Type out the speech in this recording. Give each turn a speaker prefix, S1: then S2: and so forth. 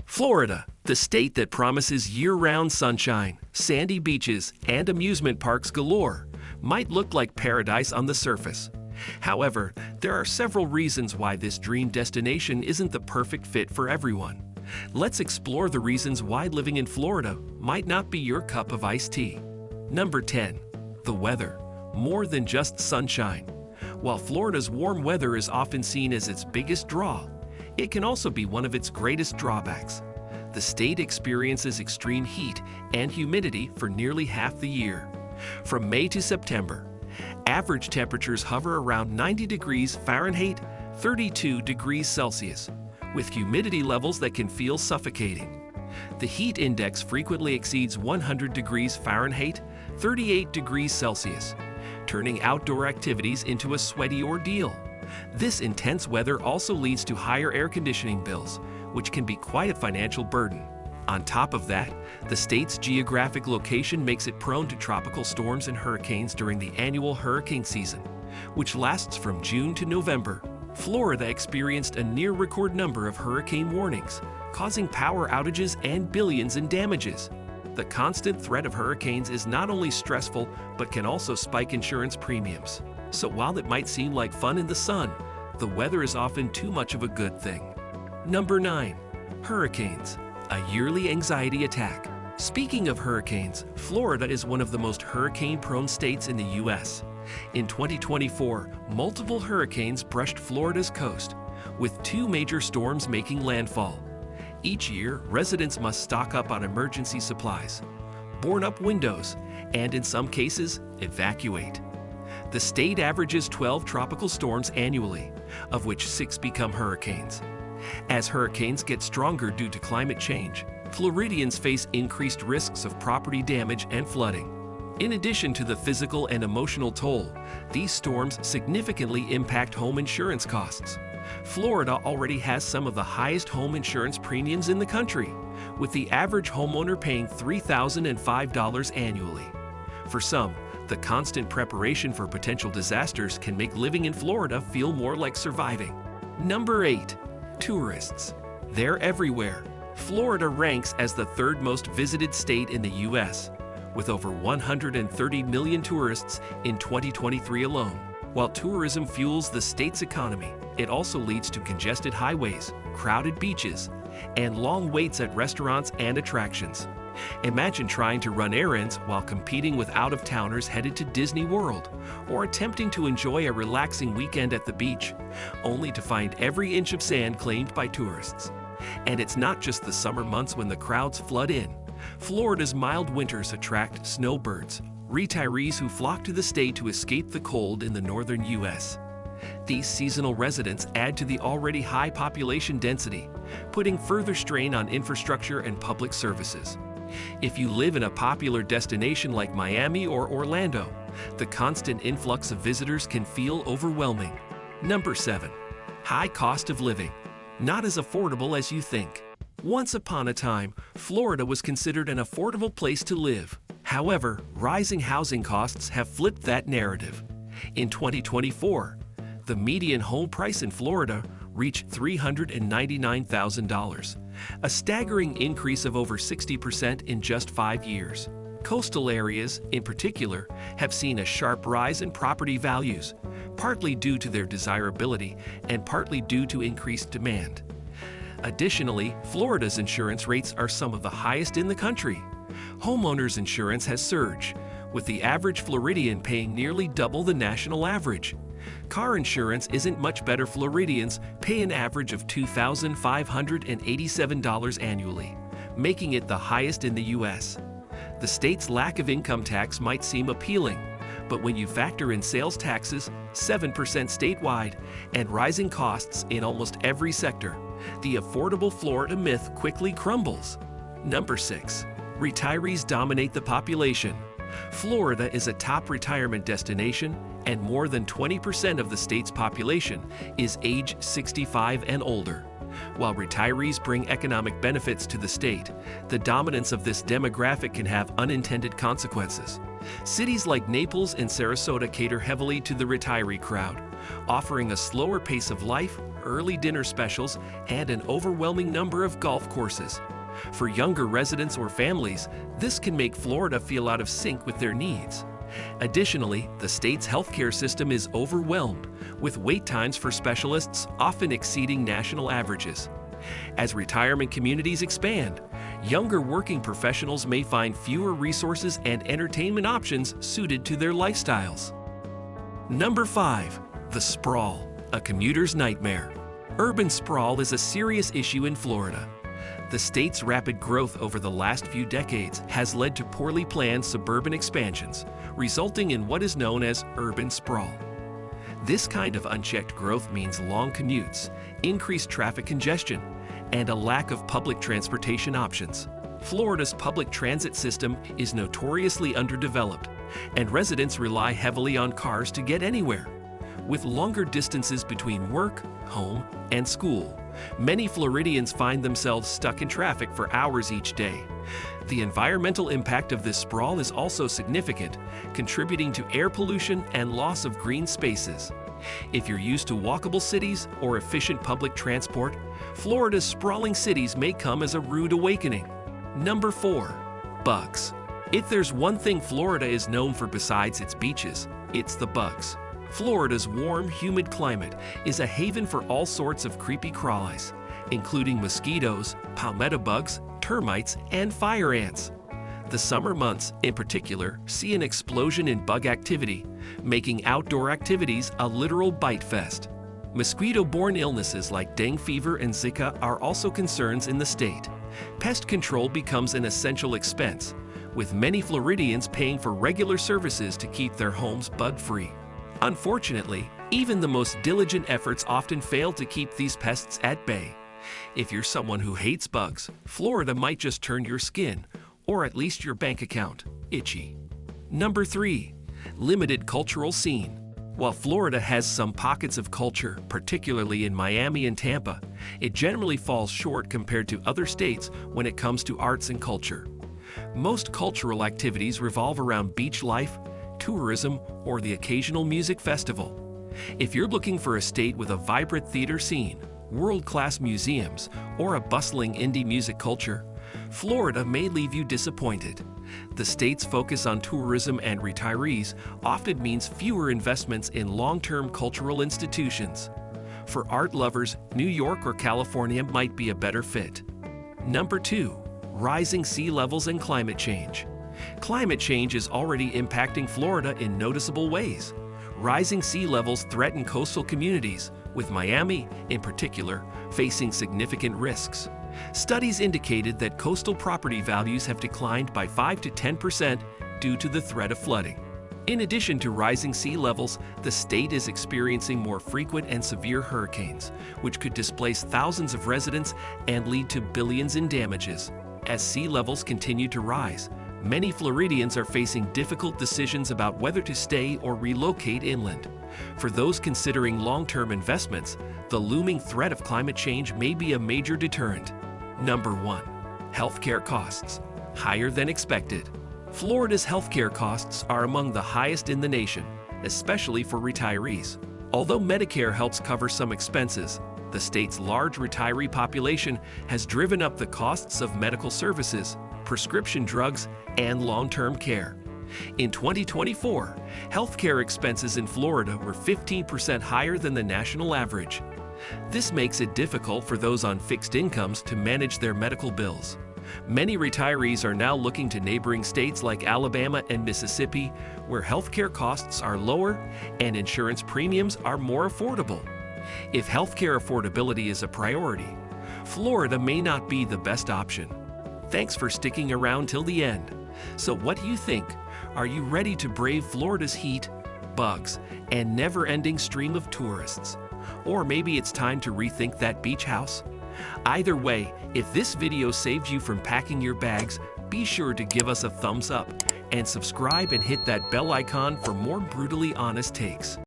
S1: Florida, the state that promises year-round sunshine, sandy beaches, and amusement parks galore, might look like paradise on the surface. However, there are several reasons why this dream destination isn't the perfect fit for everyone. Let's explore the reasons why living in Florida might not be your cup of iced tea. Number 10. The weather. More than just sunshine. While Florida's warm weather is often seen as its biggest draw, it can also be one of its greatest drawbacks. The state experiences extreme heat and humidity for nearly half the year. From May to September, average temperatures hover around 90 degrees Fahrenheit, 32 degrees Celsius, with humidity levels that can feel suffocating. The heat index frequently exceeds 100 degrees Fahrenheit, 38 degrees Celsius, turning outdoor activities into a sweaty ordeal. This intense weather also leads to higher air conditioning bills, which can be quite a financial burden. On top of that, the state's geographic location makes it prone to tropical storms and hurricanes during the annual hurricane season, which lasts from June to November. Florida experienced a near-record number of hurricane warnings, causing power outages and billions in damages. The constant threat of hurricanes is not only stressful, but can also spike insurance premiums. So while it might seem like fun in the sun, the weather is often too much of a good thing. Number 9. Hurricanes. A yearly anxiety attack. Speaking of hurricanes, Florida is one of the most hurricane-prone states in the U.S. In 2024, multiple hurricanes brushed Florida's coast, with 2 major storms making landfall. Each year, residents must stock up on emergency supplies, board up windows, and in some cases, evacuate. The state averages 12 tropical storms annually, of which 6 become hurricanes. As hurricanes get stronger due to climate change, Floridians face increased risks of property damage and flooding. In addition to the physical and emotional toll, these storms significantly impact home insurance costs. Florida already has some of the highest home insurance premiums in the country, with the average homeowner paying $3,005 annually. For some, the constant preparation for potential disasters can make living in Florida feel more like surviving. Number 8. Tourists. They're everywhere. Florida ranks as the 3rd most visited state in the U.S., with over 130 million tourists in 2023 alone. While tourism fuels the state's economy, it also leads to congested highways, crowded beaches, and long waits at restaurants and attractions. Imagine trying to run errands while competing with out-of-towners headed to Disney World, or attempting to enjoy a relaxing weekend at the beach, only to find every inch of sand claimed by tourists. And it's not just the summer months when the crowds flood in. Florida's mild winters attract snowbirds, retirees who flock to the state to escape the cold in the northern U.S. These seasonal residents add to the already high population density, putting further strain on infrastructure and public services. If you live in a popular destination like Miami or Orlando, the constant influx of visitors can feel overwhelming. Number 7. High cost of living. Not as affordable as you think. Once upon a time, Florida was considered an affordable place to live. However, rising housing costs have flipped that narrative. In 2024, the median home price in Florida reached $399,000, a staggering increase of over 60% in just 5 years. Coastal areas, in particular, have seen a sharp rise in property values, partly due to their desirability and partly due to increased demand. Additionally, Florida's insurance rates are some of the highest in the country. Homeowners insurance has surged, with the average Floridian paying nearly double the national average. Car insurance isn't much better. Floridians pay an average of $2,587 annually, making it the highest in the U.S. The state's lack of income tax might seem appealing, but when you factor in sales taxes, 7% statewide, and rising costs in almost every sector, the affordable Florida myth quickly crumbles. Number 6. Retirees dominate the population. Florida is a top retirement destination, and more than 20% of the state's population is age 65 and older. While retirees bring economic benefits to the state, the dominance of this demographic can have unintended consequences. Cities like Naples and Sarasota cater heavily to the retiree crowd, offering a slower pace of life, early dinner specials, and an overwhelming number of golf courses. For younger residents or families, this can make Florida feel out of sync with their needs. Additionally, the state's healthcare system is overwhelmed, with wait times for specialists often exceeding national averages. As retirement communities expand, younger working professionals may find fewer resources and entertainment options suited to their lifestyles. Number 5. The sprawl, a commuter's nightmare. Urban sprawl is a serious issue in Florida. The state's rapid growth over the last few decades has led to poorly planned suburban expansions, resulting in what is known as urban sprawl. This kind of unchecked growth means long commutes, increased traffic congestion, and a lack of public transportation options. Florida's public transit system is notoriously underdeveloped, and residents rely heavily on cars to get anywhere. With longer distances between work, home, and school, many Floridians find themselves stuck in traffic for hours each day. The environmental impact of this sprawl is also significant, contributing to air pollution and loss of green spaces. If you're used to walkable cities or efficient public transport, Florida's sprawling cities may come as a rude awakening. Number 4. Bugs. If there's one thing Florida is known for besides its beaches, it's the bugs. Florida's warm, humid climate is a haven for all sorts of creepy crawlies, including mosquitoes, palmetto bugs, termites, and fire ants. The summer months, in particular, see an explosion in bug activity, making outdoor activities a literal bite fest. Mosquito-borne illnesses like dengue fever and Zika are also concerns in the state. Pest control becomes an essential expense, with many Floridians paying for regular services to keep their homes bug-free. Unfortunately, even the most diligent efforts often fail to keep these pests at bay. If you're someone who hates bugs, Florida might just turn your skin, or at least your bank account, itchy. Number 3. Limited cultural scene. While Florida has some pockets of culture, particularly in Miami and Tampa, it generally falls short compared to other states when it comes to arts and culture. Most cultural activities revolve around beach life, tourism, or the occasional music festival. If you're looking for a state with a vibrant theater scene, world-class museums, or a bustling indie music culture, Florida may leave you disappointed. The state's focus on tourism and retirees often means fewer investments in long-term cultural institutions. For art lovers, New York or California might be a better fit. Number 2. Rising sea levels and climate change. Climate change is already impacting Florida in noticeable ways. Rising sea levels threaten coastal communities, with Miami, in particular, facing significant risks. Studies indicated that coastal property values have declined by 5 to 10% due to the threat of flooding. In addition to rising sea levels, the state is experiencing more frequent and severe hurricanes, which could displace thousands of residents and lead to billions in damages. As sea levels continue to rise, many Floridians are facing difficult decisions about whether to stay or relocate inland. For those considering long-term investments, the looming threat of climate change may be a major deterrent. Number 1. Healthcare costs. Higher than expected. Florida's healthcare costs are among the highest in the nation, especially for retirees. Although Medicare helps cover some expenses, the state's large retiree population has driven up the costs of medical services, prescription drugs, and long-term care. In 2024, healthcare expenses in Florida were 15% higher than the national average. This makes it difficult for those on fixed incomes to manage their medical bills. Many retirees are now looking to neighboring states like Alabama and Mississippi, where healthcare costs are lower and insurance premiums are more affordable. If healthcare affordability is a priority, Florida may not be the best option. Thanks for sticking around till the end. So what do you think? Are you ready to brave Florida's heat, bugs, and never-ending stream of tourists? Or maybe it's time to rethink that beach house? Either way, if this video saved you from packing your bags, be sure to give us a thumbs up and subscribe and hit that bell icon for more brutally honest takes.